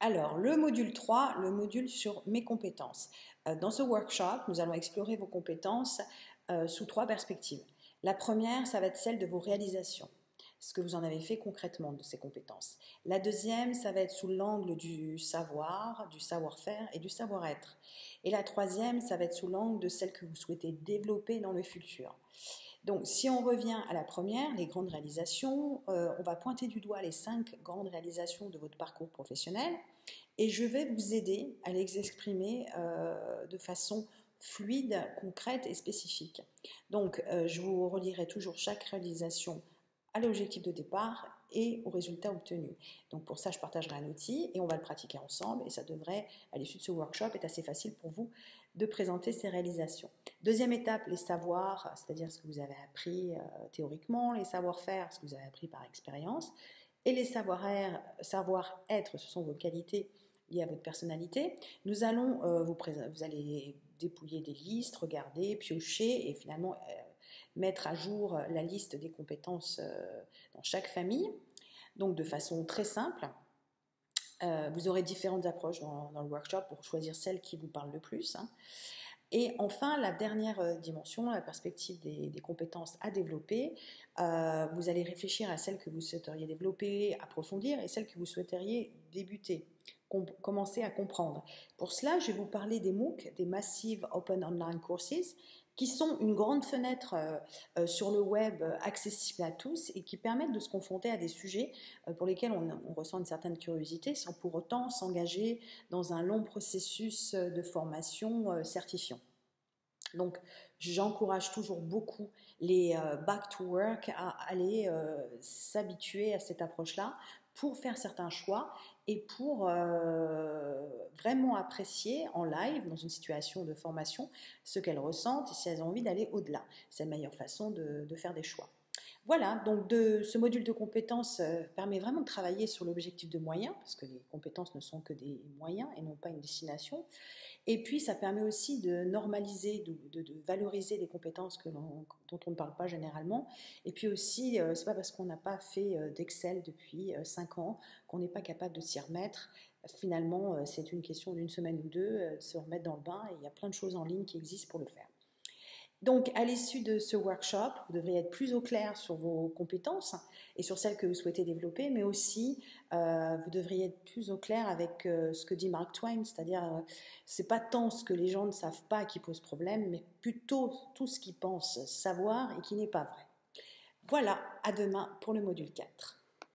Alors, le module 3, le module sur mes compétences. Dans ce workshop, nous allons explorer vos compétences sous trois perspectives. La première, ça va être celle de vos réalisations, ce que vous en avez fait concrètement de ces compétences. La deuxième, ça va être sous l'angle du savoir, du savoir-faire et du savoir-être. Et la troisième, ça va être sous l'angle de celle que vous souhaitez développer dans le futur. Donc, si on revient à la première, les grandes réalisations, on va pointer du doigt les 5 grandes réalisations de votre parcours professionnel et je vais vous aider à les exprimer de façon fluide, concrète et spécifique. Donc, je vous relierai toujours chaque réalisation à l'objectif de départ et au résultat obtenu. Donc pour ça, je partagerai un outil et on va le pratiquer ensemble et ça devrait, à l'issue de ce workshop, être assez facile pour vous de présenter ces réalisations. Deuxième étape, les savoirs, c'est-à-dire ce que vous avez appris théoriquement, les savoir-faire, ce que vous avez appris par expérience, et les savoir-être, ce sont vos qualités liées à votre personnalité. Nous allons vous allez dépouiller des listes, regarder, piocher et finalement mettre à jour la liste des compétences dans chaque famille, donc de façon très simple. Vous aurez différentes approches dans le workshop pour choisir celle qui vous parle le plus. Hein. Et enfin, la dernière dimension, la perspective des compétences à développer, vous allez réfléchir à celles que vous souhaiteriez développer, approfondir et celles que vous souhaiteriez débuter, commencer à comprendre. Pour cela, je vais vous parler des MOOC, des Massive Open Online Courses, qui sont une grande fenêtre sur le web accessible à tous et qui permettent de se confronter à des sujets pour lesquels on ressent une certaine curiosité sans pour autant s'engager dans un long processus de formation certifiant. Donc, j'encourage toujours beaucoup les back to work à aller s'habituer à cette approche-là pour faire certains choix et pour vraiment apprécier en live, dans une situation de formation, ce qu'elles ressentent et si elles ont envie d'aller au-delà. C'est la meilleure façon de faire des choix. Voilà, donc ce module de compétences permet vraiment de travailler sur l'objectif de moyens, parce que les compétences ne sont que des moyens et non pas une destination. Et puis, ça permet aussi de normaliser, de valoriser des compétences dont on ne parle pas généralement. Et puis aussi, c'est pas parce qu'on n'a pas fait d'Excel depuis 5 ans qu'on n'est pas capable de s'y remettre. Finalement, c'est une question d'une semaine ou deux, de se remettre dans le bain. Et il y a plein de choses en ligne qui existent pour le faire. Donc, à l'issue de ce workshop, vous devriez être plus au clair sur vos compétences et sur celles que vous souhaitez développer, mais aussi, vous devriez être plus au clair avec ce que dit Mark Twain, c'est-à-dire, c'est pas tant ce que les gens ne savent pas qui pose problème, mais plutôt tout ce qu'ils pensent savoir et qui n'est pas vrai. Voilà, à demain pour le module 4.